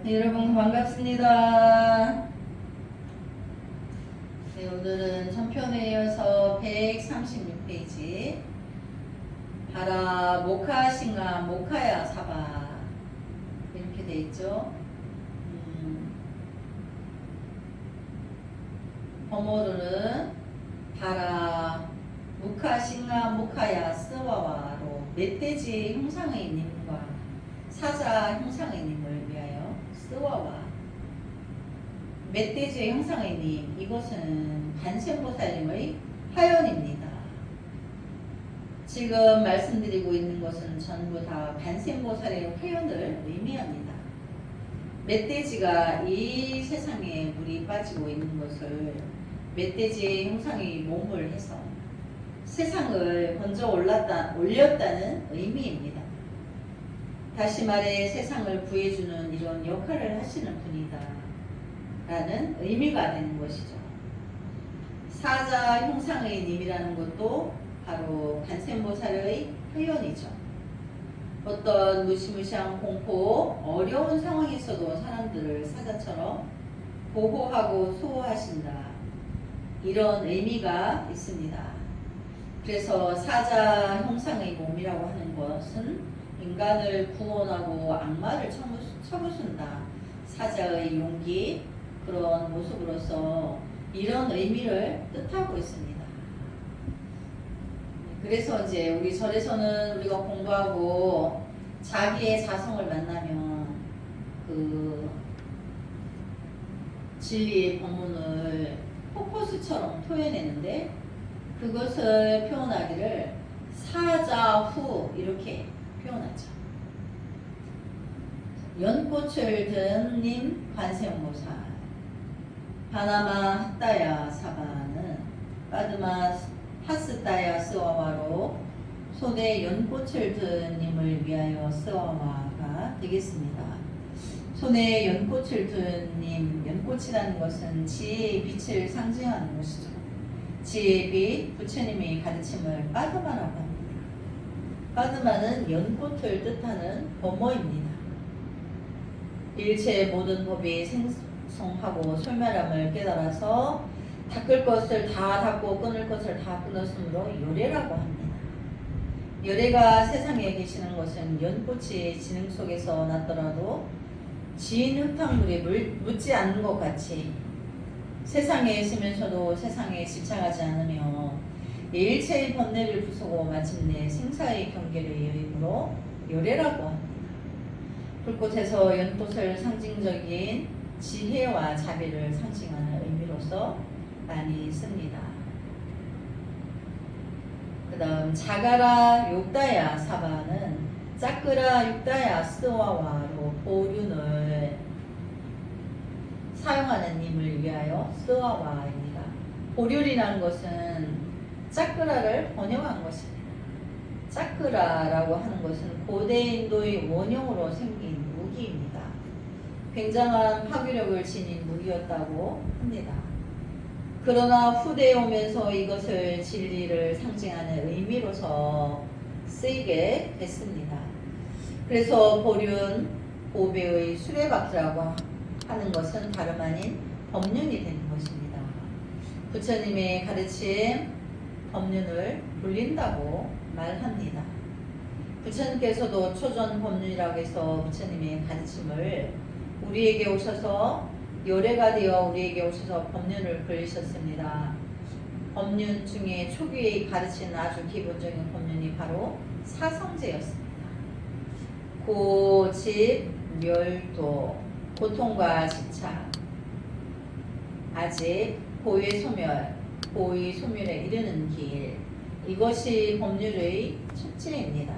네, 여러분 반갑습니다. 네, 오늘은 전편에 이어서 136페이지 바라 모카싱아 모카야 사바 이렇게 돼 있죠. 범어로는 바라 무카싱아 모카야 스와와로 멧돼지 형상의 님과 사자 형상의 님을 위하여 스와와 멧돼지의 형상의 님, 이것은 관세음보살님의 화연입니다. 지금 말씀드리고 있는 것은 전부 다 관세음보살의 화연을 의미합니다. 멧돼지가 이 세상에 물이 빠지고 있는 것을 멧돼지의 형상의 몸을 해서 세상을 건져 올렸다는 의미입니다. 다시 말해 세상을 구해주는 이런 역할을 하시는 분이다 라는 의미가 되는 것이죠. 사자 형상의 님이라는 것도 바로 관세음보살의 표현이죠. 어떤 무시무시한 공포, 어려운 상황에서도 사람들을 사자처럼 보호하고 수호하신다, 이런 의미가 있습니다. 그래서 사자 형상의 몸이라고 하는 것은 인간을 구원하고 악마를 쳐부순다, 사자의 용기, 그런 모습으로서 이런 의미를 뜻하고 있습니다. 그래서 이제 우리 절에서는 우리가 공부하고 자기의 자성을 만나면 그 진리의 법문을 포포스처럼 표현했는데, 그것을 표현하기를 사자후 이렇게 표현하죠. 연꽃을 든 님 관세음보살, 바나마 핫다야 사바는 빠드마 하스다야 스와와로 손에 연꽃을 든 님을 위하여 스와와가 되겠습니다. 손에 연꽃을 든 님, 연꽃이라는 것은 지혜의 빛을 상징하는 것이죠. 지혜의 빛, 부처님의 가르침을 빠드마라고 합니다. 빠드마는 연꽃을 뜻하는 범어입니다. 일체의 모든 법이 생성하고 솔멸함을 깨달아서 닦을 것을 다 닦고 끊을 것을 다 끊었으므로 요래라고 합니다. 요래가 세상에 계시는 것은 연꽃이 지능 속에서 났더라도 지인 흙탕물에 묻지 않는 것 같이 세상에 있으면서도 세상에 집착하지 않으며 일체의 번뇌를 부수고 마침내 생사의 경계를 여임으로 요래라고 합니다. 불꽃에서 연꽃을 상징적인 지혜와 자비를 상징하는 의미로서 많이 씁니다. 그 다음 자가라 육다야 사바는 짜끄라 육다야 스와와로 보륜을 사용하는 님을 위하여 스와와입니다. 보륜이라는 것은 짜끄라를 번역한 것입니다. 짜끄라라고 하는 것은 고대 인도의 원형으로 생긴 무기입니다. 굉장한 파괴력을 지닌 무기였다고 합니다. 그러나 후대에 오면서 이것을 진리를 상징하는 의미로서 쓰이게 됐습니다. 그래서 보륜, 보배의 수레바퀴라고 하는 것은 다름 아닌 법륜이 되는 것입니다. 부처님의 가르침, 법륜을 불린다고 말합니다. 부처님께서도 초전 법륜이라고 해서 부처님의 가르침을 우리에게 오셔서 요래가 되어 우리에게 오셔서 법륜을 불리셨습니다. 법륜 중에 초기에 가르치는 아주 기본적인 법륜이 바로 사성제였습니다. 고집, 멸도, 고통과 집착, 아직 보의 소멸, 보의 소멸에 이르는 길, 이것이 법률의 첫째입니다.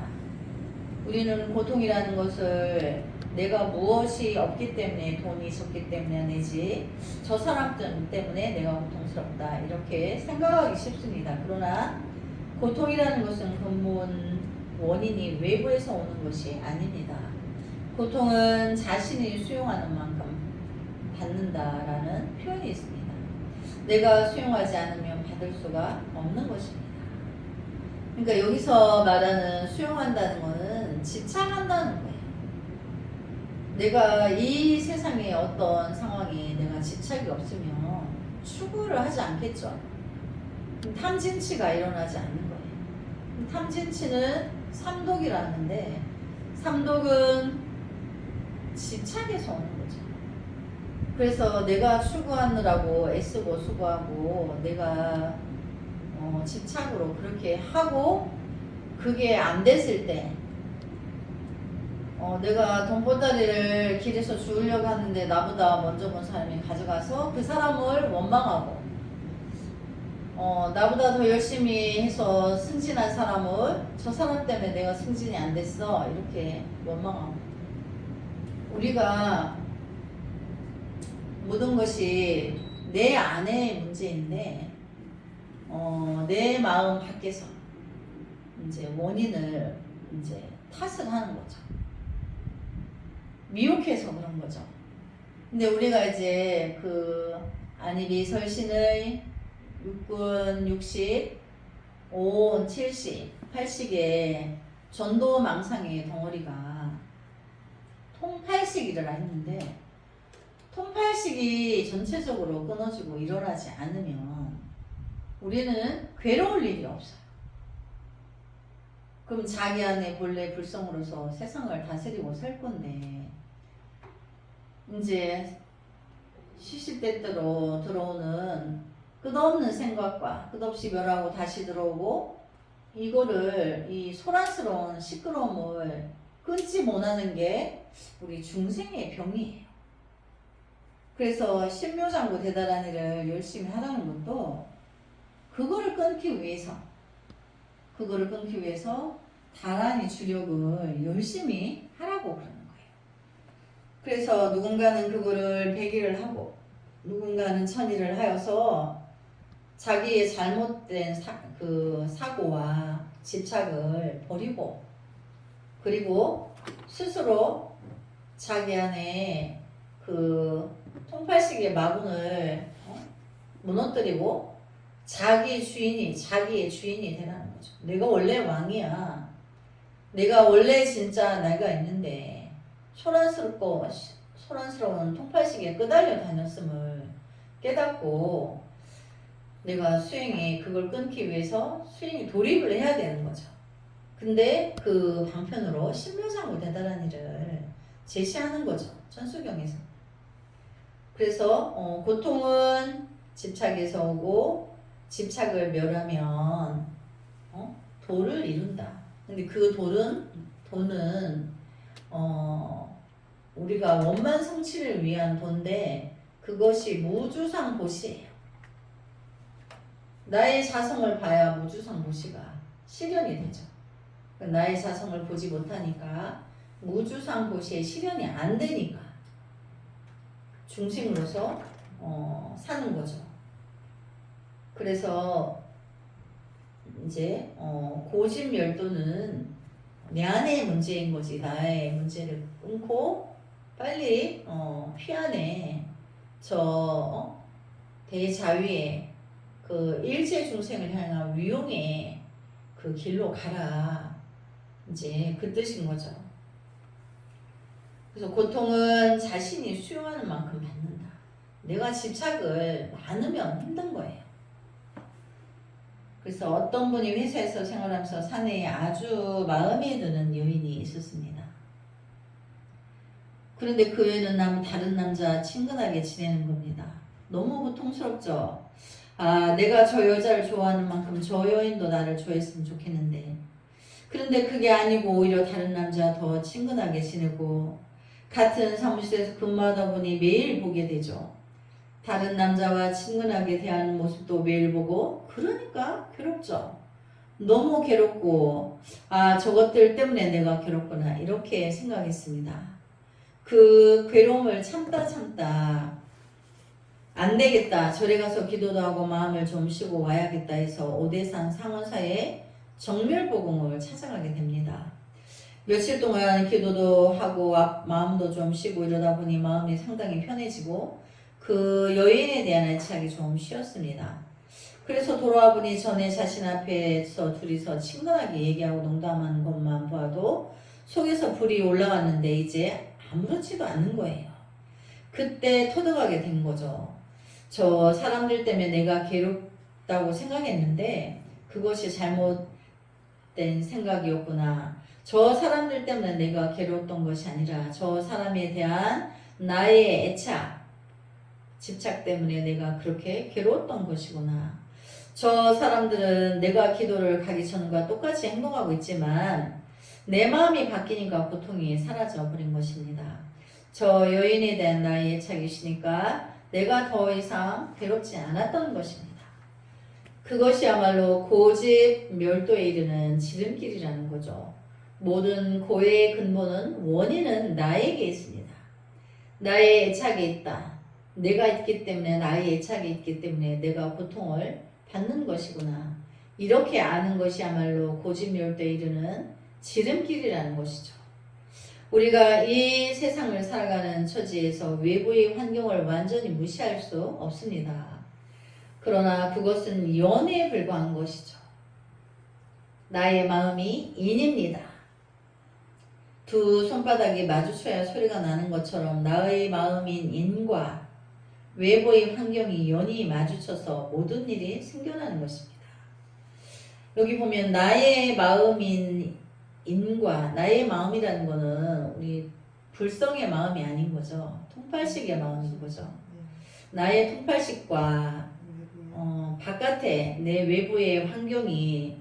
우리는 고통이라는 것을 내가 무엇이 없기 때문에, 돈이 적기 때문에 내지 저 사람 때문에 내가 고통스럽다 이렇게 생각하기 쉽습니다. 그러나 고통이라는 것은 근본 원인이 외부에서 오는 것이 아닙니다. 고통은 자신이 수용하는 만큼 받는다라는 표현이 있습니다. 내가 수용하지 않으면 받을 수가 없는 것입니다. 그러니까 여기서 말하는 수용한다는 것은 집착한다는 거예요. 내가 이 세상에 어떤 상황이 내가 집착이 없으면 추구를 하지 않겠죠. 탐진치가 일어나지 않는 거예요. 탐진치는 삼독이라는데 삼독은 집착에서 오는 거죠. 그래서 내가 추구하느라고 애쓰고 수고하고 내가 집착으로 그렇게 하고 그게 안 됐을 때 내가 돈보따리를 길에서 주우려고 하는데 나보다 먼저 본 사람이 가져가서 그 사람을 원망하고 나보다 더 열심히 해서 승진한 사람을 저 사람 때문에 내가 승진이 안 됐어 이렇게 원망하고 우리가 모든 것이 내 안의 문제인데 내 마음 밖에서 이제 원인을 이제 탓을 하는 거죠. 미혹해서 그런 거죠. 근데 우리가 이제 그 안입이 설신의 육군 60, 5온 70, 80의 전도망상의 덩어리가 통팔식이라 했는데 통팔식이 전체적으로 끊어지고 일어나지 않으면 우리는 괴로울 일이 없어요. 그럼 자기 안에 본래 불성으로서 세상을 다스리고 살 건데 이제 시시때때로 들어오는 끝없는 생각과 끝없이 멸하고 다시 들어오고 이거를 이 소란스러운 시끄러움을 끊지 못하는 게 우리 중생의 병이에요. 그래서 신묘장구 대다라니를 열심히 하라는 것도 그거를 끊기 위해서 다라니 주력을 열심히 하라고 그러는 거예요. 그래서 누군가는 그거를 100일을 하고 누군가는 1000일을 하여서 자기의 잘못된 사고와 집착을 버리고 그리고 스스로 자기 안에 그 통팔식의 마군을 무너뜨리고 자기의 주인이 되라는 거죠. 내가 원래 왕이야. 내가 원래 진짜 나이가 있는데 소란스러운 통팔식에 끄달려 다녔음을 깨닫고 내가 그걸 끊기 위해서 수행에 돌입을 해야 되는 거죠. 근데 그 방편으로 신묘장구 대다라니를 제시하는 거죠. 천수경에서. 그래서 고통은 집착에서 오고 집착을 멸하면 도를 이룬다. 근데 그 도는 우리가 원만 성취를 위한 도인데 그것이 무주상 보시예요. 나의 자성을 봐야 무주상 보시가 실현이 되죠. 나의 자성을 보지 못하니까 무주상 보시의 실현이 안 되니까 중심으로서 사는 거죠. 그래서 이제 고집멸도는 내 안의 문제인 거지 나의 문제를 끊고 빨리 피안에 저 대자위의 그 일체 중생을 향한 위용의 그 길로 가라 이제 그 뜻인 거죠. 그래서 고통은 자신이 수용하는 만큼 받는다. 내가 집착을 많으면 힘든 거예요. 그래서 어떤 분이 회사에서 생활하면서 사내에 아주 마음에 드는 여인이 있었습니다. 그런데 그 여인은 다른 남자 친근하게 지내는 겁니다. 너무 고통스럽죠. 내가 저 여자를 좋아하는 만큼 저 여인도 나를 좋아했으면 좋겠는데 그런데 그게 아니고 오히려 다른 남자 더 친근하게 지내고 같은 사무실에서 근무하다 보니 매일 보게 되죠. 다른 남자와 친근하게 대하는 모습도 매일 보고 그러니까 괴롭죠. 너무 괴롭고 저것들 때문에 내가 괴롭구나 이렇게 생각했습니다. 그 괴로움을 참다 안 되겠다. 절에 가서 기도도 하고 마음을 좀 쉬고 와야겠다 해서 오대산 상원사에 정멸보궁을 찾아가게 됩니다. 며칠 동안 기도도 하고 마음도 좀 쉬고 이러다 보니 마음이 상당히 편해지고 그 여인에 대한 애착이 좀 쉬었습니다. 그래서 돌아와 보니 전에 자신 앞에서 둘이서 친근하게 얘기하고 농담하는 것만 봐도 속에서 불이 올라왔는데 이제 아무렇지도 않은 거예요. 그때 터득하게 된 거죠. 저 사람들 때문에 내가 괴롭다고 생각했는데 그것이 잘못된 생각이었구나. 저 사람들 때문에 내가 괴로웠던 것이 아니라 저 사람에 대한 나의 애착, 집착 때문에 내가 그렇게 괴로웠던 것이구나. 저 사람들은 내가 기도를 가기 전과 똑같이 행동하고 있지만 내 마음이 바뀌니까 고통이 사라져 버린 것입니다. 저 여인에 대한 나의 애착이 있으니까 내가 더 이상 괴롭지 않았던 것입니다. 그것이야말로 고집 멸도에 이르는 지름길이라는 거죠. 모든 고해의 근본은 원인은 나에게 있습니다. 나의 애착이 있다. 내가 있기 때문에 나의 애착이 있기 때문에 내가 고통을 받는 것이구나. 이렇게 아는 것이야말로 고집멸도에 이르는 지름길이라는 것이죠. 우리가 이 세상을 살아가는 처지에서 외부의 환경을 완전히 무시할 수 없습니다. 그러나 그것은 연애에 불과한 것이죠. 나의 마음이 인입니다. 두 손바닥이 마주쳐야 소리가 나는 것처럼 나의 마음인 인과 외부의 환경이 연이 마주쳐서 모든 일이 생겨나는 것입니다. 여기 보면 나의 마음인 인과 나의 마음이라는 거는 우리 불성의 마음이 아닌 거죠. 통팔식의 마음인 거죠. 나의 통팔식과 바깥에 내 외부의 환경이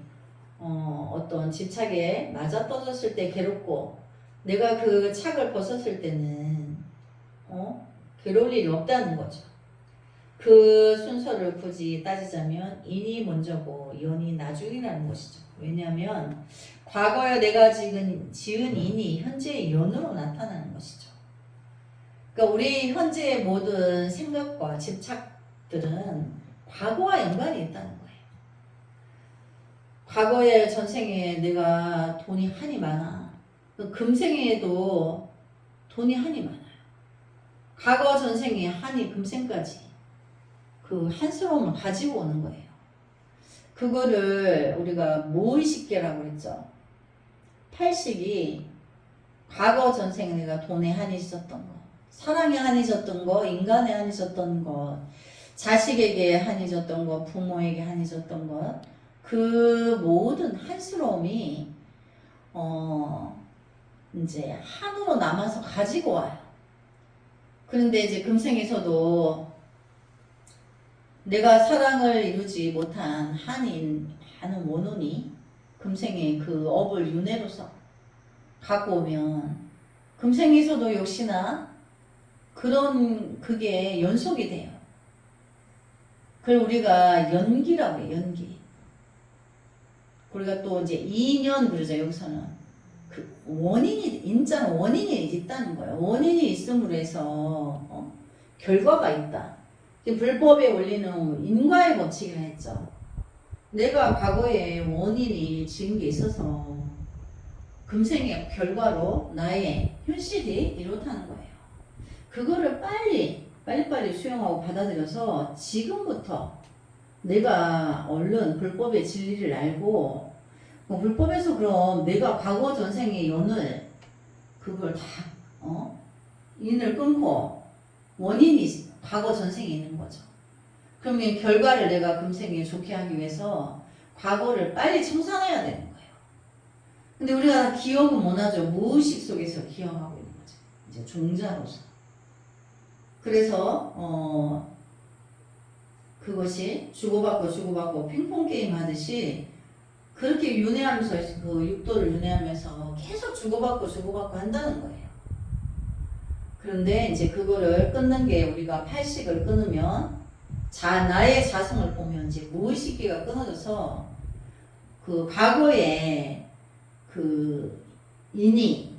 어떤 집착에 맞아떨어졌을 때 괴롭고 내가 그 착을 벗었을 때는 괴로울 일이 없다는 거죠. 그 순서를 굳이 따지자면 인이 먼저고 연이 나중이라는 것이죠. 왜냐하면 과거에 내가 지은 인이 현재의 연으로 나타나는 것이죠. 그러니까 우리 현재의 모든 생각과 집착들은 과거와 연관이 있다는 거예요. 과거의 전생에 내가 돈이 한이 많아. 금생에도 돈이 한이 많아요. 과거 전생에 한이 금생까지 그 한스러움을 가지고 오는 거예요. 그거를 우리가 무의식계라고 그랬죠. 팔식이 과거 전생에 내가 돈에 한이 있었던 거, 사랑에 한이 있었던 거, 인간에 한이 있었던 것, 자식에게 한이 있었던 것, 부모에게 한이 있었던 것, 그 모든 한스러움이 이제 한으로 남아서 가지고 와요. 그런데 이제 금생에서도 내가 사랑을 이루지 못한 한인, 하는 원혼이 금생에 그 업을 윤회로서 갖고 오면 금생에서도 역시나 그런 그게 연속이 돼요. 그걸 우리가 연기라고 해요. 연기. 우리가 또 이제 2년 그러죠. 여기서는 그 원인이 인자는 원인이 있다는 거예요. 원인이 있음으로 해서 결과가 있다. 불법에 올리는 인과의 법칙이라 했죠. 내가 과거에 원인이 지은 게 있어서 금생의 결과로 나의 현실이 이렇다는 거예요. 그거를 빨리빨리 수용하고 받아들여서 지금부터 내가 얼른 불법의 진리를 알고 불법에서 그럼 내가 과거 전생의 연을 그걸 다 인을 끊고 원인이 과거 전생에 있는 거죠. 그러면 결과를 내가 금생에 좋게 하기 위해서 과거를 빨리 청산해야 되는 거예요. 근데 우리가 기억은 못하죠. 무의식 속에서 기억하고 있는 거죠. 이제 종자로서. 그래서 그것이 주고받고 핑퐁 게임 하듯이 그렇게 윤회하면서 그 육도를 윤회하면서 계속 주고받고 한다는 거예요. 그런데 이제 그거를 끊는 게 우리가 팔식을 끊으면 나의 자성을 보면 이제 무의식계가 끊어져서 그 과거에 그 인이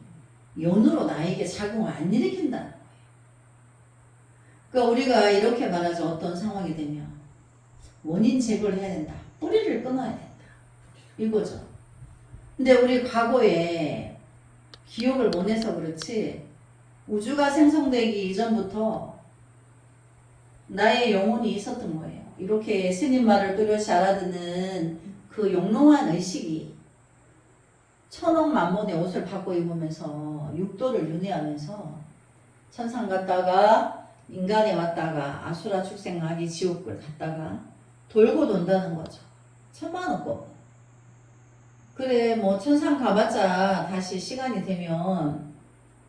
연으로 나에게 작용을 안 일으킨다는 거예요. 그러니까 우리가 이렇게 말하죠. 어떤 상황이 되면 원인 제거를 해야 된다. 뿌리를 끊어야 된다. 이거죠. 근데 우리 과거에 기억을 못 내서 그렇지 우주가 생성되기 이전부터 나의 영혼이 있었던 거예요. 이렇게 스님 말을 뚜렷이 알아듣는 그 영롱한 의식이 천억 만몬의 옷을 받고 입으면서 육도를 윤회하면서 천상 갔다가 인간에 왔다가 아수라 축생하기 지옥을 갔다가 돌고 돈다는 거죠. 천만 원권. 그래 뭐 천상 가봤자 다시 시간이 되면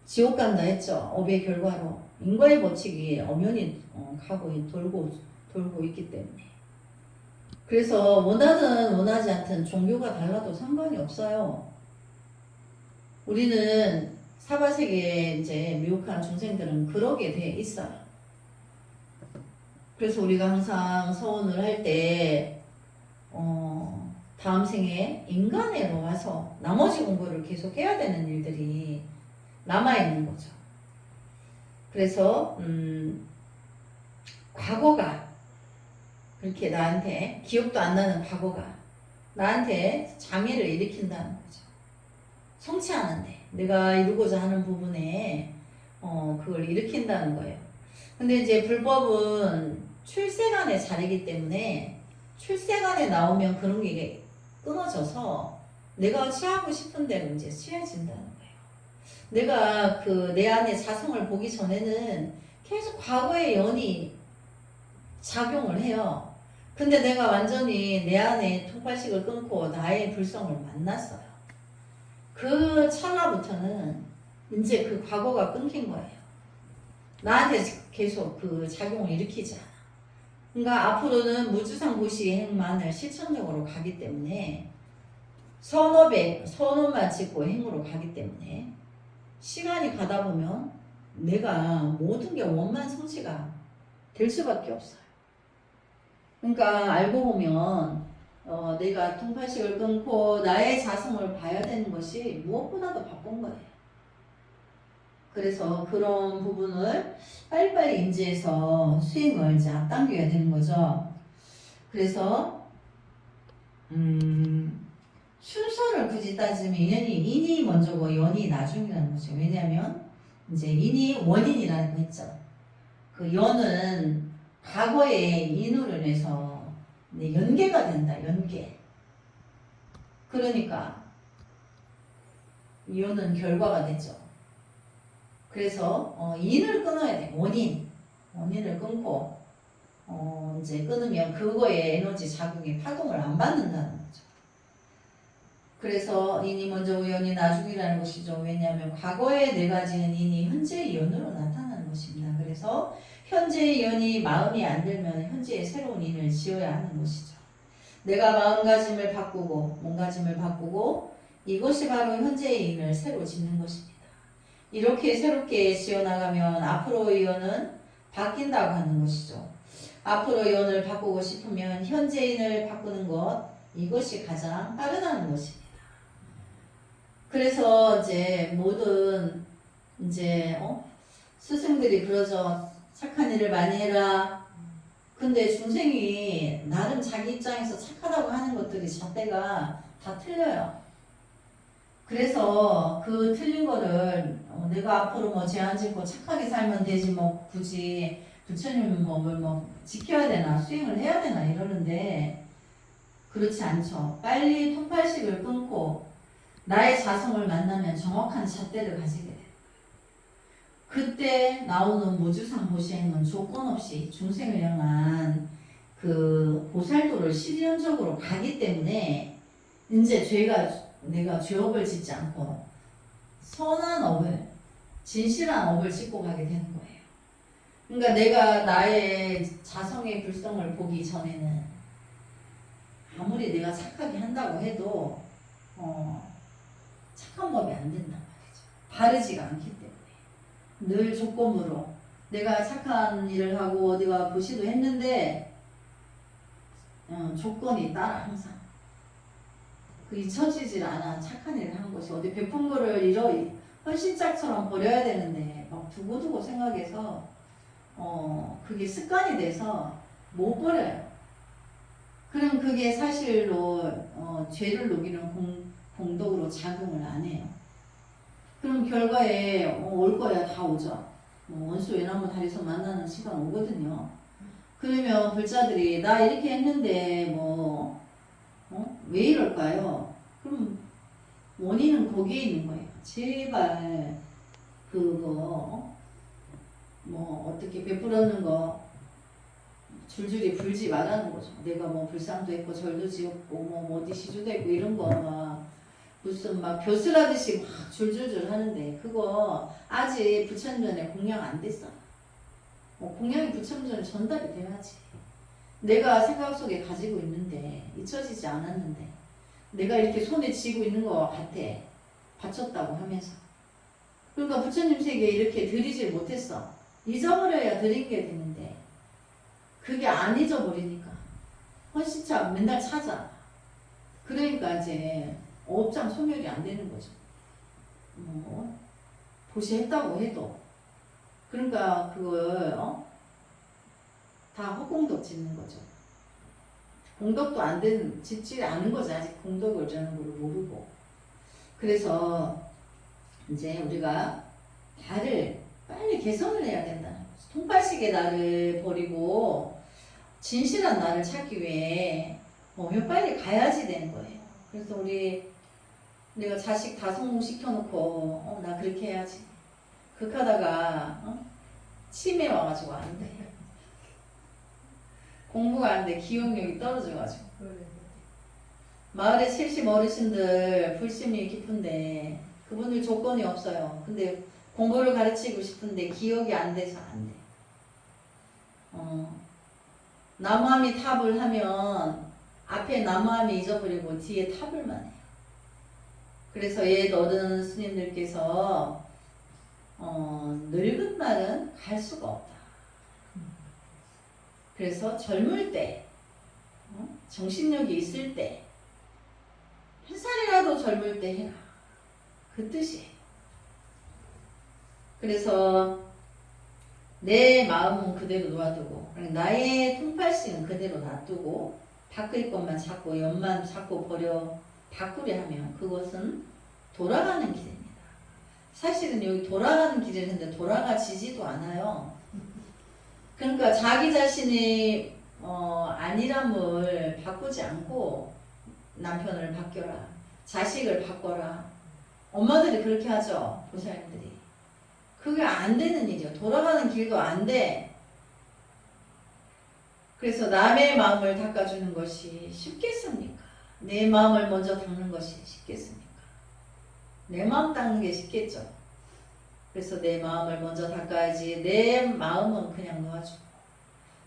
지옥 간다 했죠. 업의 결과로 인과의 법칙이 엄연히 가고 돌고 있기 때문에. 그래서 원하든 원하지 않든 종교가 달라도 상관이 없어요. 우리는 사바세계에 이제 미혹한 중생들은 그러게 돼 있어요. 그래서 우리가 항상 서원을 할 때 다음 생에 인간으로 와서 나머지 공부를 계속 해야 되는 일들이 남아있는 거죠. 그래서 과거가 그렇게 나한테 기억도 안 나는 과거가 나한테 장애를 일으킨다는 거죠. 성취하는데 내가 이루고자 하는 부분에 그걸 일으킨다는 거예요. 근데 이제 불법은 출세간의 자리이기 때문에 출세간에 나오면 그런 게 끊어져서 내가 취하고 싶은 대로 이제 취해진다는 거예요. 내가 내 안에 자성을 보기 전에는 계속 과거의 연이 작용을 해요. 근데 내가 완전히 내 안에 통발식을 끊고 나의 불성을 만났어요. 그 찰나부터는 이제 그 과거가 끊긴 거예요. 나한테 계속 그 작용을 일으키지 않아. 그러니까 앞으로는 무주상 무시의 행만을 실천적으로 가기 때문에 선업만 짓고 행으로 가기 때문에 시간이 가다 보면 내가 모든 게 원만 성취가 될 수밖에 없어요. 그러니까 알고 보면 내가 통팔식을 끊고 나의 자성을 봐야 되는 것이 무엇보다도 바쁜 거예요. 그래서 그런 부분을 빨리빨리 인지해서 수행을 이제 앞당겨야 되는 거죠. 그래서 순서를 굳이 따지면 인이 먼저고 연이 나중이라는 거죠. 왜냐하면 이제 인이 원인이라는 거 있죠. 그 연은 과거의 인으로 인해서 연계가 된다. 연계. 그러니까 연은 결과가 되죠. 그래서 인을 끊어야 돼. 원인을 끊고 이제 끊으면 그거에 에너지 자극이 파동을 안 받는다는 거죠. 그래서 인이 먼저고 연이 나중이라는 것이죠. 왜냐하면 과거에 내가 지은 인이 현재의 연으로 나타나는 것입니다. 그래서 현재의 연이 마음이 안 들면 현재의 새로운 인을 지어야 하는 것이죠. 내가 마음가짐을 바꾸고 몸가짐을 바꾸고 이것이 바로 현재의 인을 새로 짓는 것입니다. 이렇게 새롭게 지어나가면 앞으로의 연은 바뀐다고 하는 것이죠. 앞으로의 연을 바꾸고 싶으면 현재인을 바꾸는 것, 이것이 가장 빠르다는 것입니다. 그래서 이제 모든 스승들이 그러죠. 착한 일을 많이 해라. 근데 중생이 나름 자기 입장에서 착하다고 하는 것들이 잣대가 다 틀려요. 그래서 그 틀린 거를 내가 앞으로 뭐 제한 짓고 착하게 살면 되지 뭐 굳이 부처님 뭐 지켜야 되나 수행을 해야 되나 이러는데 그렇지 않죠. 빨리 통팔식을 끊고 나의 자성을 만나면 정확한 잣대를 가지게 돼요. 그때 나오는 무주상 보시행은 조건 없이 중생을 향한 그 보살도를 실현적으로 가기 때문에 이제 내가 죄업을 짓지 않고 선한 업을 진실한 업을 짓고 가게 되는 거예요. 그러니까 내가 나의 자성의 불성을 보기 전에는 아무리 내가 착하게 한다고 해도 착한 법이 안 된단 말이죠. 바르지가 않기 때문에 늘 조건부로 내가 착한 일을 하고 어디가 부시도 했는데 조건이 따라 항상 그 잊혀지질 않아. 착한 일을 하는 것이 어디 베푼 거를 헌신짝처럼 버려야 되는데 막 두고두고 생각해서 그게 습관이 돼서 못 버려요. 그럼 그게 사실로 죄를 녹이는 공덕으로 작용을 안 해요. 그럼 결과에 올 거야 다 오죠. 원수 외나무 다리에서 만나는 시간 오거든요. 그러면 불자들이 나 이렇게 했는데 왜 이럴까요? 그럼 원인은 거기에 있는 거예요. 제발 그거 뭐 어떻게 베풀었는 거 줄줄이 불지 말라는 거죠. 내가 뭐 불상도 했고 절도 지었고 뭐 어디 시주도 했고 이런 거 막 무슨 막 벼슬하듯이 막 줄줄줄 하는데 그거 아직 부처님전에 공양 안 됐어. 공양이 부처님전에 전달이 돼야지. 내가 생각 속에 가지고 있는데 잊혀지지 않았는데 내가 이렇게 손에 쥐고 있는 것 같아. 바쳤다고 하면서. 그러니까 부처님 세계에 이렇게 드리질 못했어. 잊어버려야 드린 게 되는데 그게 안 잊어버리니까 헌신차 맨날 찾아. 그러니까 이제 업장 소멸이 안 되는 거죠. 보시했다고 해도 그러니까 그걸 다 헛공덕 짓는 거죠. 공덕도 안 되는 짓지 않은 거죠. 아직 공덕을 저는 걸 모르고. 그래서 이제 우리가 나를 빨리 개선을 해야 된다는 거죠. 통발식의 나를 버리고 진실한 나를 찾기 위해 빨리 가야지 되는 거예요. 그래서 내가 자식 다 성공시켜놓고 나 그렇게 해야지. 극하다가 치매 와가지고 안 돼. 공부가 안 돼. 기억력이 떨어져가지고. 마을에 70 어르신들 불심이 깊은데 그분들 조건이 없어요. 근데 공부를 가르치고 싶은데 기억이 안 돼서 안 돼. 나무함이 탑을 하면 앞에 나무함이 잊어버리고 뒤에 탑을만 해요. 그래서 옛 어른 스님들께서 늙은 날은 갈 수가 없다. 그래서 젊을 때 정신력이 있을 때 한 살이라도 젊을 때 해라. 그 뜻이에요. 그래서 내 마음은 그대로 놓아두고 나의 통팔심은 그대로 놔두고 바뀔 것만 찾고 옆만 찾고 버려 바꾸려 하면 그것은 돌아가는 길입니다. 사실은 여기 돌아가는 길이는데 돌아가지지도 않아요. 그러니까 자기 자신이 아니람을 바꾸지 않고 남편을 바뀌어라, 자식을 바꿔라. 엄마들이 그렇게 하죠. 보살님들이. 그게 안 되는 일이요. 돌아가는 길도 안 돼. 그래서 남의 마음을 닦아주는 것이 쉽겠습니까? 내 마음을 먼저 닦는 것이 쉽겠습니까? 내 마음 닦는 게 쉽겠죠. 그래서 내 마음을 먼저 닦아야지. 내 마음은 그냥 놓아주고.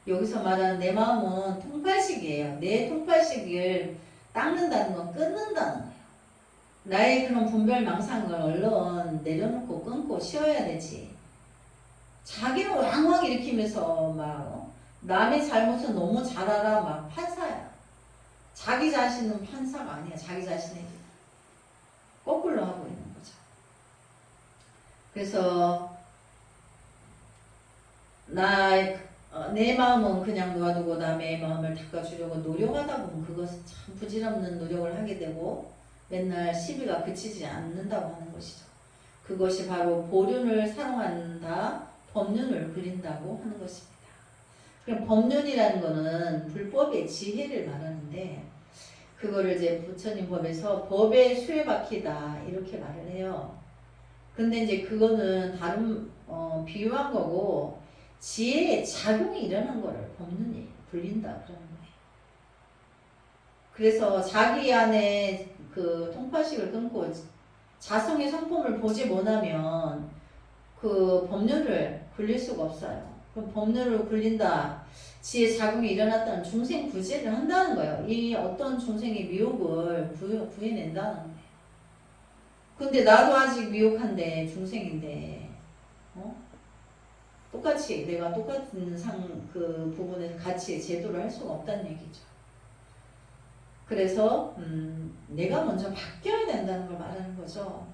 여기서 말하는 내 마음은 통팔식이에요. 내 통팔식을 닦는다는 건 끊는다는 거예요. 나의 그런 분별 망상을 얼른 내려놓고 끊고 쉬어야 되지. 자기는 왕왕 일으키면서 막 남의 잘못은 너무 잘 알아 막 판사야. 자기 자신은 판사가 아니야. 자기 자신에게 거꾸로 하고 있는 거죠. 그래서 내 마음은 그냥 놓아두고 남의 마음을 닦아주려고 노력하다 보면 그것은 참 부질없는 노력을 하게 되고 맨날 시비가 그치지 않는다고 하는 것이죠. 그것이 바로 보륜을 사용한다, 법륜을 그린다고 하는 것입니다. 그럼 법륜이라는 것은 불법의 지혜를 말하는데 그거를 이제 부처님 법에서 법에 수레바퀴다 이렇게 말을 해요. 근데 이제 그거는 다른 비유한 거고 지혜의 작용이 일어난 거를 법륜이 불린다 그러는 거예요. 그래서 자기 안에 그 통파식을 끊고 자성의 성품을 보지 못하면 그 법륜을 굴릴 수가 없어요. 그럼 법륜을 굴린다, 지혜 작용이 일어났다는 중생 구제를 한다는 거예요. 이 어떤 중생의 미혹을 구해낸다는 거예요. 근데 나도 아직 미혹한데 중생인데 똑같이 내가 똑같은 그 부분에서 같이 제도를 할 수가 없다는 얘기죠. 그래서 내가 먼저 바뀌어야 된다는 걸 말하는 거죠.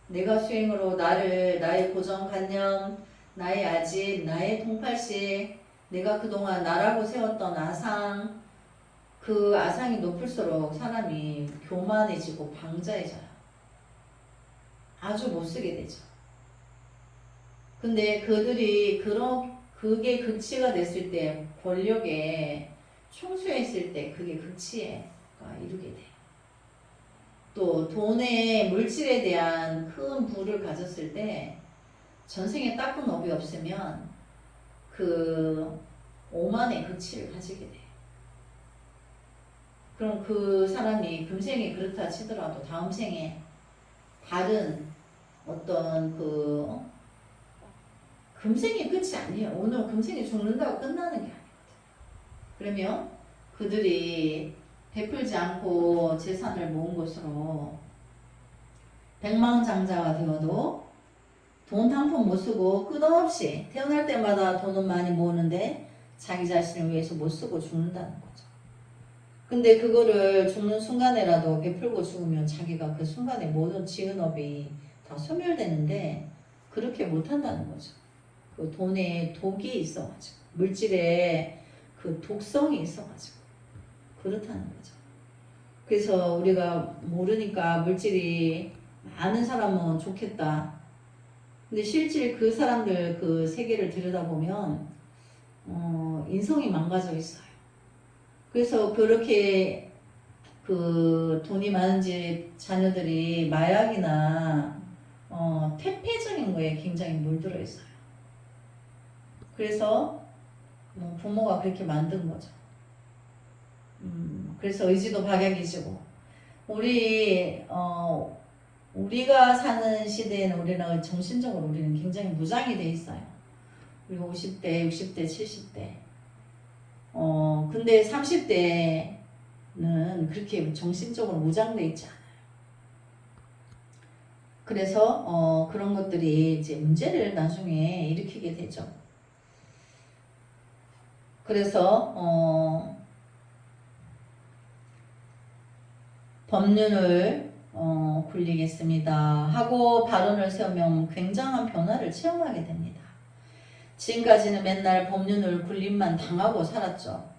내가 수행으로 나의 고정관념, 나의 아집, 나의 통팔식, 내가 그동안 나라고 세웠던 아상, 그 아상이 높을수록 사람이 교만해지고 방자해져요. 아주 못쓰게 되죠. 근데 그들이 그게 극치가 됐을 때, 권력에 충수했을 때 그게 극치가 이루게 돼요. 또 돈의 물질에 대한 큰 부를 가졌을 때 전생에 닦은 업이 없으면 그 오만의 극치를 가지게 돼. 그럼 그 사람이 금생에 그렇다 치더라도 다음 생에 다른 어떤 금생이 끝이 아니에요. 오늘 금생이 죽는다고 끝나는 게 아니거든. 그러면 그들이 베풀지 않고 재산을 모은 것으로 백만장자가 되어도 돈 한 푼 못 쓰고 끝없이 태어날 때마다 돈은 많이 모으는데 자기 자신을 위해서 못 쓰고 죽는다는 거죠. 근데 그거를 죽는 순간에라도 베풀고 죽으면 자기가 그 순간에 모든 지은 업이 다 소멸되는데 그렇게 못한다는 거죠. 그 돈에 독이 있어가지고 물질에 그 독성이 있어가지고 그렇다는 거죠. 그래서 우리가 모르니까 물질이 많은 사람은 좋겠다. 근데 실제 그 사람들 그 세계를 들여다보면 인성이 망가져 있어요. 그래서 그렇게 그 돈이 많은 집 자녀들이 마약이나 퇴폐적인 거에 굉장히 물들어 있어요. 그래서 부모가 그렇게 만든 거죠. 그래서 의지도 박약이지고 우리가 사는 시대에는 우리는 정신적으로 우리는 굉장히 무장이 돼 있어요. 우리 50대, 60대, 70대. 근데 30대는 그렇게 정신적으로 무장돼 있지 않아요. 그래서 그런 것들이 이제 문제를 나중에 일으키게 되죠. 그래서 법륜을 굴리겠습니다 하고 발언을 세우면 굉장한 변화를 체험하게 됩니다. 지금까지는 맨날 법륜을 굴림만 당하고 살았죠.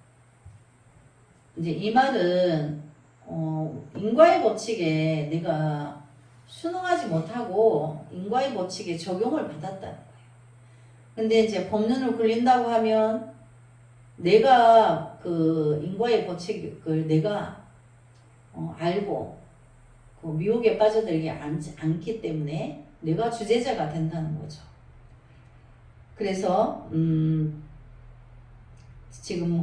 이제 이 말은 인과의 법칙에 내가 순응하지 못하고 인과의 법칙에 적용을 받았다는 거예요. 근데 이제 법륜을 굴린다고 하면 내가 그 인과의 법칙을 내가 알고 그 미혹에 빠져들지 않기 때문에 내가 주제자가 된다는 거죠. 그래서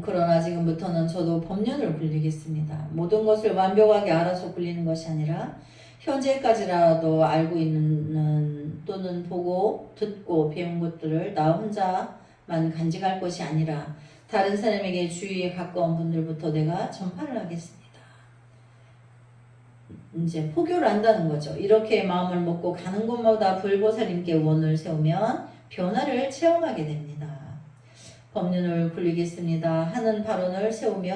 그러나 지금부터는 저도 법륜을 굴리겠습니다. 모든 것을 완벽하게 알아서 굴리는 것이 아니라 현재까지라도 알고 있는 또는 보고 듣고 배운 것들을 나 혼자만 간직할 것이 아니라 다른 사람에게 주위에 가까운 분들부터 내가 전파를 하겠습니다. 이제 포교를 한다는 거죠. 이렇게 마음을 먹고 가는 곳마다 불보살님께 원을 세우면 변화를 체험하게 됩니다. 법륜을 굴리겠습니다 하는 발언을 세우게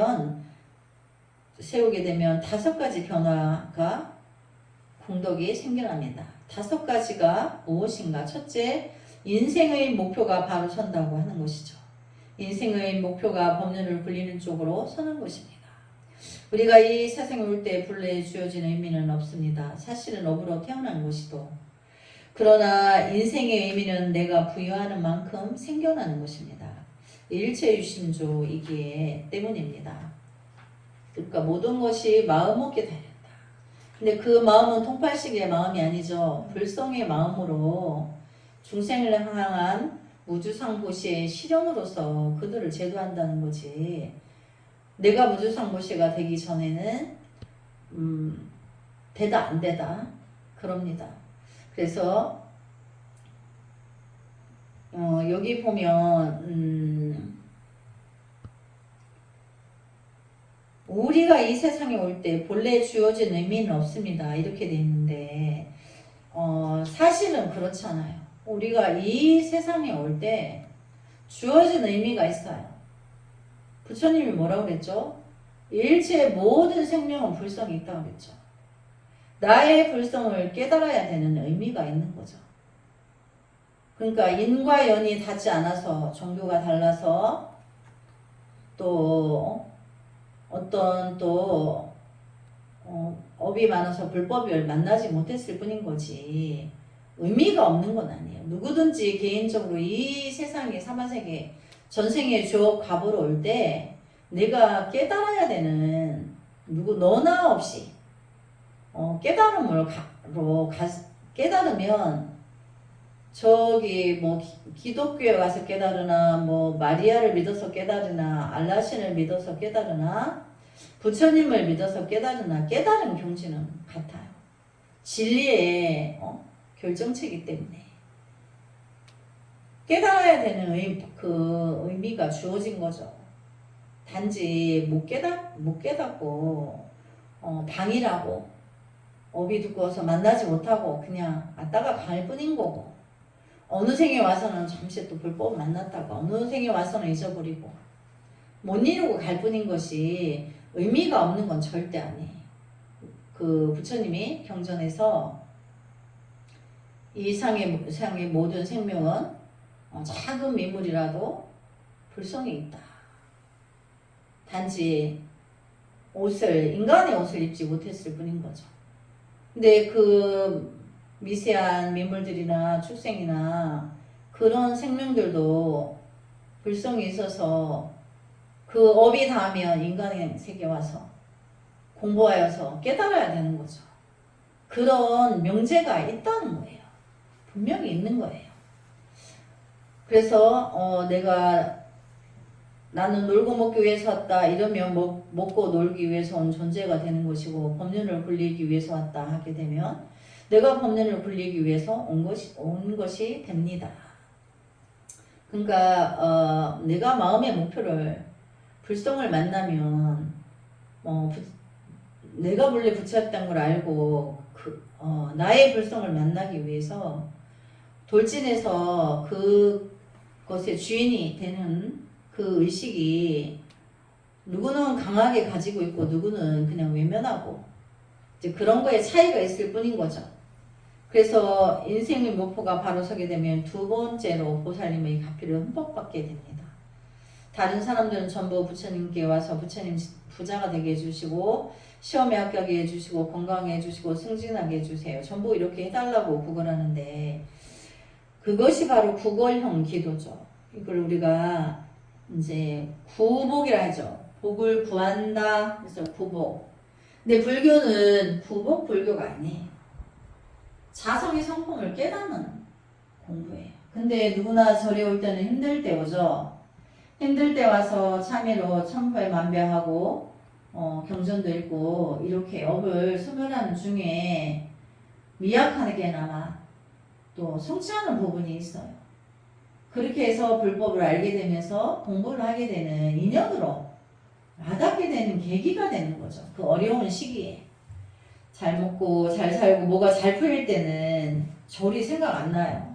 되면 5가지 변화가 공덕이 생겨납니다. 5가지가 무엇인가? 첫째, 인생의 목표가 바로 선다고 하는 것이죠. 인생의 목표가 법륜을 굴리는 쪽으로 서는 것입니다. 우리가 이 세상에 올 때 본래 주어진 의미는 없습니다. 사실은 업으로 태어난 것이도. 그러나 인생의 의미는 내가 부여하는 만큼 생겨나는 것입니다. 일체유심조이기에 때문입니다. 그러니까 모든 것이 마음 먹게 되는다. 근데 그 마음은 통팔식의 마음이 아니죠. 불성의 마음으로 중생을 향한 무주상보시의 실현으로서 그들을 제도한다는 거지. 내가 무주상보시가 되기 전에는 되다 안 되다 그럽니다. 그래서 여기 보면 우리가 이 세상에 올 때 본래 주어진 의미는 없습니다. 이렇게 돼 있는데 사실은 그렇잖아요. 우리가 이 세상에 올 때 주어진 의미가 있어요. 부처님이 뭐라고 그랬죠? 일체의 모든 생명은 불성이 있다고 그랬죠. 나의 불성을 깨달아야 되는 의미가 있는 거죠. 그러니까 인과 연이 닿지 않아서 종교가 달라서 또 어떤 업이 많아서 불법을 만나지 못했을 뿐인 거지 의미가 없는 건 아니에요. 누구든지 개인적으로 이 세상에 사바세계 전생에 주업 갑으로 올 때 내가 깨달아야 되는 너나 없이 깨달으면 저기 뭐 기독교에 가서 깨달으나 뭐 마리아를 믿어서 깨달으나 알라신을 믿어서 깨달으나 부처님을 믿어서 깨달으나 깨달은 경지는 같아요. 진리의 결정체이기 때문에 깨달아야 되는 그 의미가 주어진 거죠. 단지 못 깨닫고 방이라고 업이 두꺼워서 만나지 못하고 그냥 왔다가 갈 뿐인 거고, 어느 생에 와서는 잠시 또 불법 만났다가 어느 생에 와서는 잊어버리고 못 이루고 갈 뿐인 것이 의미가 없는 건 절대 아니에요. 그 부처님이 경전에서 이 세상의 모든 생명은 작은 미물이라도 불성이 있다. 단지 인간의 옷을 입지 못했을 뿐인 거죠. 근데 그 미세한 미물들이나 축생이나 그런 생명들도 불성이 있어서 그 업이 닿으면 인간의 세계에 와서 공부하여서 깨달아야 되는 거죠. 그런 명제가 있다는 거예요. 분명히 있는 거예요. 그래서 나는 놀고 먹기 위해서 왔다 이러면 먹고 놀기 위해서 온 존재가 되는 것이고, 법륜을 굴리기 위해서 왔다 하게 되면 내가 법륜을 굴리기 위해서 온 것이 됩니다. 그러니까 내가 마음의 목표를 불성을 만나면 내가 원래 부처였던 걸 알고 나의 불성을 만나기 위해서 돌진해서 그것의 주인이 되는 그 의식이 누구는 강하게 가지고 있고 누구는 그냥 외면하고 이제 그런 거에 차이가 있을 뿐인 거죠. 그래서 인생의 목표가 바로 서게 되면 두 번째로 보살님의 가피를 흠뻑받게 됩니다. 다른 사람들은 전부 부처님께 와서 부처님 부자가 되게 해주시고 시험에 합격하게 해주시고 건강하게 해주시고 승진하게 해주세요. 전부 이렇게 해달라고 구걸하는데 그것이 바로 구걸형 기도죠. 이걸 우리가 이제 구복이라 하죠. 복을 구한다. 그래서 구복. 근데 불교는 구복 불교가 아니에요. 자성의 성품을 깨닫는 공부예요. 근데 누구나 절에 올 때는 힘들 때 오죠. 힘들 때 와서 참회로 천포만배하고 경전도 읽고 이렇게 업을 소멸하는 중에 미약하게나마 또 성취하는 부분이 있어요. 그렇게 해서 불법을 알게 되면서 공부를 하게 되는 인연으로 와닿게 되는 계기가 되는 거죠. 그 어려운 시기에 잘 먹고 잘 살고 뭐가 잘 풀릴 때는 절이 생각 안 나요.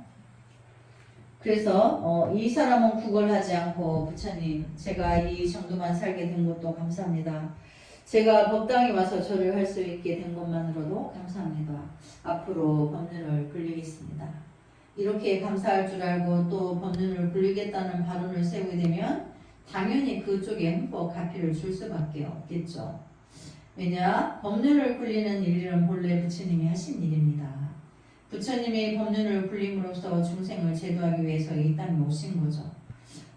그래서 이 사람은 구걸하지 않고 부처님 제가 이 정도만 살게 된 것도 감사합니다. 제가 법당에 와서 절을 할 수 있게 된 것만으로도 감사합니다. 앞으로 법륜을 굴리겠습니다. 이렇게 감사할 줄 알고 또 법륜을 굴리겠다는 발언을 세우게 되면 당연히 그쪽에 흠뻑 가피를 줄 수밖에 없겠죠. 왜냐? 법륜을 굴리는 일은 본래 부처님이 하신 일입니다. 부처님이 법륜을 굴림으로써 중생을 제도하기 위해서 이 땅에 오신 거죠.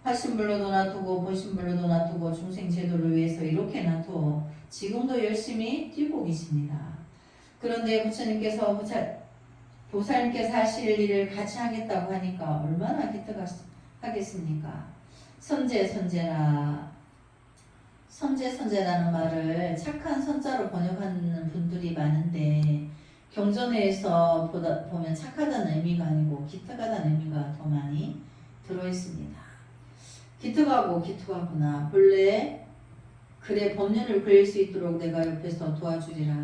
화신불로도 놔두고 보신불로도 놔두고 중생 제도를 위해서 이렇게 놔두어 지금도 열심히 뛰고 계십니다. 그런데 부처님께서 보살님께서 하실 일을 같이 하겠다고 하니까 얼마나 기특하겠습니까? 선제라는 말을 착한 선자로 번역하는 분들이 많은데 경전에서 보면 착하다는 의미가 아니고 기특하다는 의미가 더 많이 들어있습니다. 기특하구나. 본래 그래 법륜을 그릴 수 있도록 내가 옆에서 도와주리라.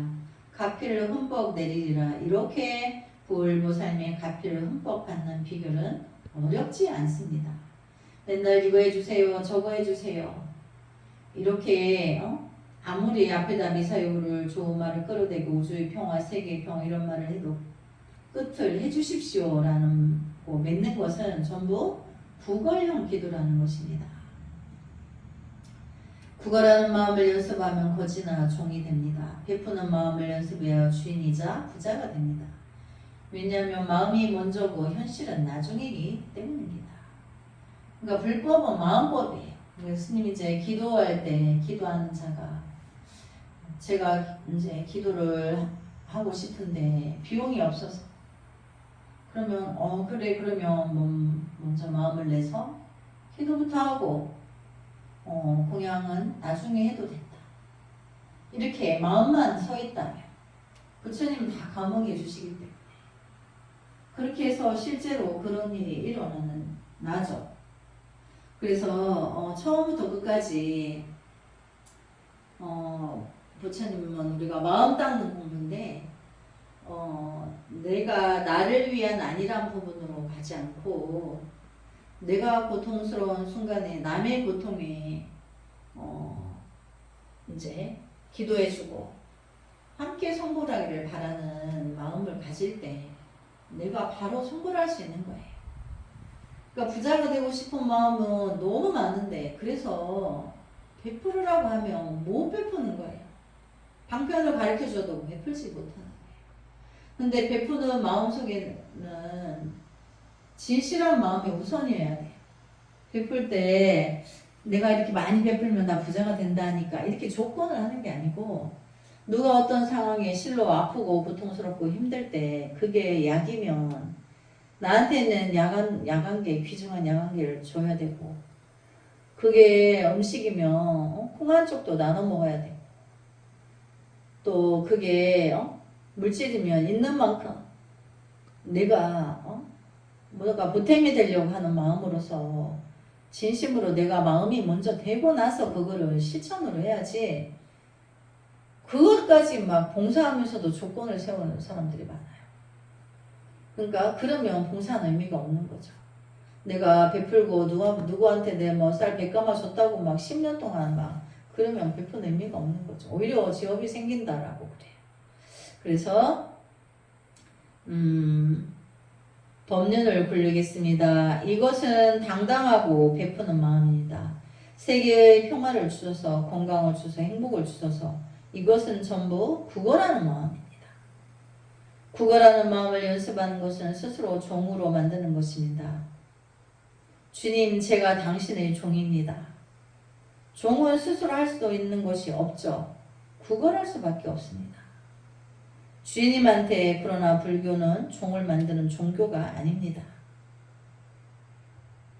가피를 흠뻑 내리리라. 이렇게 보살님의 가피를 흠뻑 받는 비결은 어렵지 않습니다. 맨날 이거 해주세요. 저거 해주세요. 이렇게 아무리 앞에다 미사여구를 좋은 말을 끌어대고 우주의 평화, 세계의 평화 이런 말을 해도 끝을 해주십시오 라는 맺는 것은 전부 구걸형 기도라는 것입니다. 구걸하는 마음을 연습하면 거지나 종이 됩니다. 베푸는 마음을 연습해야 주인이자 부자가 됩니다. 왜냐하면 마음이 먼저고 현실은 나중이기 때문입니다. 그러니까 불법은 마음법이에요. 스님이 이제 기도할 때 기도하는 자가 제가 이제 기도를 하고 싶은데 비용이 없어서 그러면 그래 그러면 먼저 마음을 내서 기도부터 하고 공양은 나중에 해도 된다. 이렇게 마음만 서 있다면 부처님은 다 감응해 주시기 때문에 그렇게 해서 실제로 그런 일이 일어나는 나죠. 그래서 처음부터 끝까지 부처님은 우리가 마음 닦는 공부인데 내가 나를 위한 아니란 부분으로 가지 않고 내가 고통스러운 순간에 남의 고통에 이제 기도해주고 함께 성불하기를 바라는 마음을 가질 때 내가 바로 성불할 수 있는 거예요. 그러니까 부자가 되고 싶은 마음은 너무 많은데 그래서 베풀으라고 하면 못 베푸는 거예요. 방편을 가르쳐줘도 베풀지 못하는 거예요. 근데 베푸는 마음속에는 진실한 마음이 우선이어야 돼요. 베풀 때 내가 이렇게 많이 베풀면 나 부자가 된다니까 이렇게 조건을 하는 게 아니고 누가 어떤 상황에 실로 아프고 고통스럽고 힘들 때 그게 약이면 나한테는 약한게 귀중한 약한게를 줘야 되고 그게 음식이면 콩 한 쪽도 나눠 먹어야 되고 또 그게 물질이면 있는 만큼 내가 뭐가 보탬이 되려고 하는 마음으로서 진심으로 내가 마음이 먼저 되고 나서 그거를 실천으로 해야지 그것까지 막 봉사하면서도 조건을 세우는 사람들이 많아요. 그러니까 그러면 봉사는 의미가 없는 거죠. 내가 베풀고 누구한테 내 뭐 쌀 100가마 줬다고 막 10년 동안 막 그러면 베푸는 의미가 없는 거죠. 오히려 지업이 생긴다라고 그래요. 그래서 법륜을 굴리겠습니다. 이것은 당당하고 베푸는 마음입니다. 세계의 평화를 주셔서 건강을 주셔서 행복을 주셔서 이것은 전부 국어라는 마음입니다. 국어라는 마음을 연습하는 것은 스스로 종으로 만드는 것입니다. 주님, 제가 당신의 종입니다. 종은 스스로 할 수도 있는 것이 없죠. 국어할 수밖에 없습니다. 주님한테 그러나 불교는 종을 만드는 종교가 아닙니다.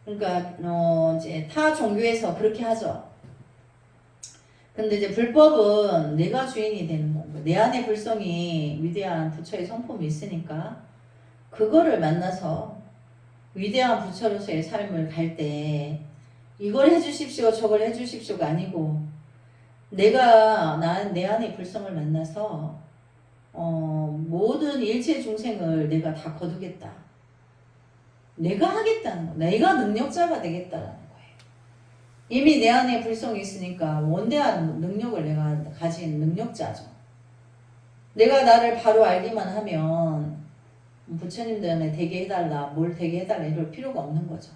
그러니까 이제 타 종교에서 그렇게 하죠. 근데 이제 불법은 내가 주인이 되는 거고 내 안에 불성이 위대한 부처의 성품이 있으니까 그거를 만나서 위대한 부처로서의 삶을 갈 때 이걸 해주십시오 저걸 해주십시오가 아니고 내가 내 안의 불성을 만나서 모든 일체 중생을 내가 다 거두겠다. 내가 하겠다는 거. 내가 능력자가 되겠다라는 거예요. 이미 내 안에 불성이 있으니까 원대한 능력을 내가 가진 능력자죠. 내가 나를 바로 알기만 하면 부처님들한테 되게 해달라, 뭘 되게 해달라 이럴 필요가 없는 거죠.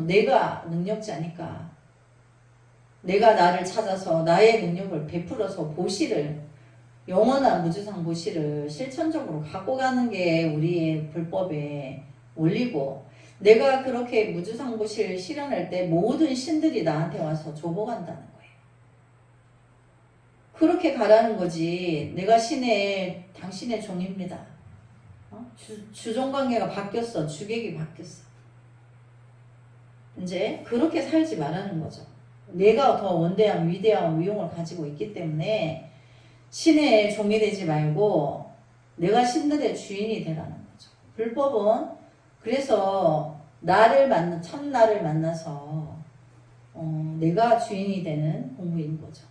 내가 능력자니까 내가 나를 찾아서 나의 능력을 베풀어서 보시를 영원한 무주상 보시를 실천적으로 갖고 가는 게 우리의 불법의 원리고 내가 그렇게 무주상 보시를 실현할 때 모든 신들이 나한테 와서 조복한다는 거예요. 그렇게 가라는 거지. 내가 당신의 종입니다. 주종관계가 바뀌었어. 주객이 바뀌었어. 이제 그렇게 살지 말라는 거죠. 내가 더 원대한 위대한 위용을 가지고 있기 때문에 신의 종이 되지 말고 내가 신들의 주인이 되라는 거죠. 불법은 그래서 참나를 만나서 내가 주인이 되는 공부인 거죠.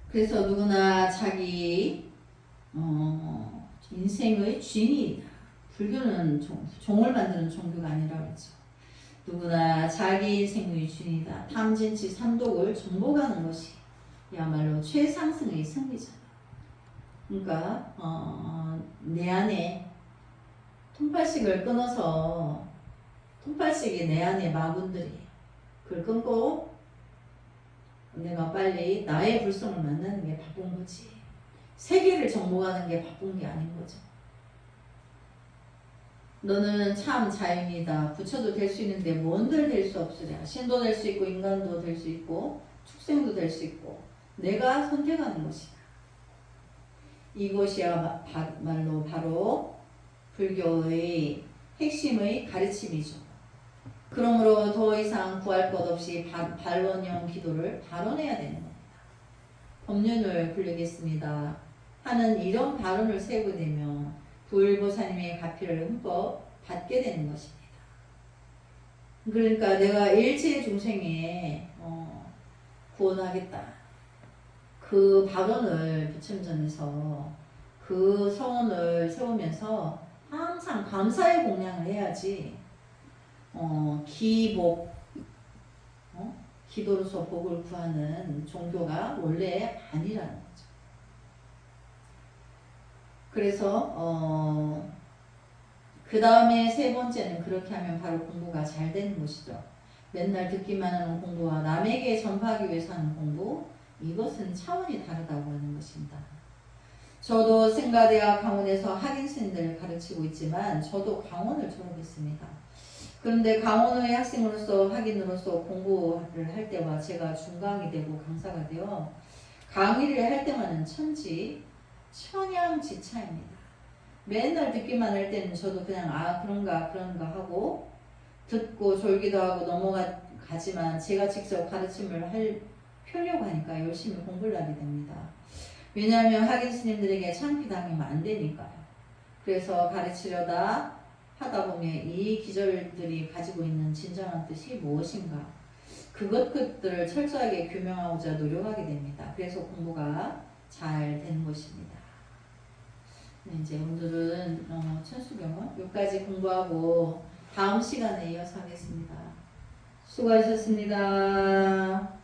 그래서 누구나 자기 인생의 주인이다. 불교는 종을 만드는 종교가 아니라 그랬죠. 누구나 자기 인생의 주인이다. 탐진치 삼독을 정복하는 것이 야말로 최상승의 승리잖아. 그러니까 내 안에 통팔식을 끊어서 통팔식이 내 안에 마군들이 그걸 끊고 내가 빨리 나의 불성을 만나는 게 바쁜 거지. 세계를 정복하는 게 바쁜 게 아닌 거죠. 너는 참 자유입니다. 부처도 될 수 있는데 뭔들 될 수 없으랴. 신도 될 수 있고 인간도 될 수 있고 축생도 될 수 있고 내가 선택하는 것이다. 이것이야말로 바로 불교의 핵심의 가르침이죠. 그러므로 더 이상 구할 것 없이 반론형 기도를 발언해야 되는 겁니다. 법륜을 불리겠습니다 하는 이런 발언을 세우게 되면 불보살님의 가피를 흠뻑 받게 되는 것입니다. 그러니까 내가 일체 중생에 구원하겠다. 그 발언을 부처전에서 그 서원을 세우면서 항상 감사의 공양을 해야지 기복 기도로서 복을 구하는 종교가 원래 아니라는 거죠. 그래서 그 다음에 세 번째는 그렇게 하면 바로 공부가 잘 되는 것이죠. 맨날 듣기만 하는 공부와 남에게 전파하기 위해서 하는 공부, 이것은 차원이 다르다고 하는 것입니다. 저도 생가대학 강원에서 학인 스님들을 가르치고 있지만 저도 강원을 졸업했습니다. 그런데 강원의 학생으로서 학인으로서 공부를 할 때와 제가 중강이 되고 강사가 되어 강의를 할 때만은 천양지차입니다. 맨날 듣기만 할 때는 저도 그냥 그런가 하고 듣고 졸기도 하고 넘어가지만 제가 직접 가르침을 하려고 하니까 열심히 공부를 하게 됩니다. 왜냐하면 학인 스님들에게 창피당하면 안 되니까요. 그래서 가르치려다 하다 보면 이 기절들이 가지고 있는 진정한 뜻이 무엇인가 그것들을 철저하게 규명하고자 노력하게 됩니다. 그래서 공부가 잘 되는 것입니다. 이제 오늘은 천수경은 여기까지 공부하고 다음 시간에 이어서 하겠습니다. 수고하셨습니다.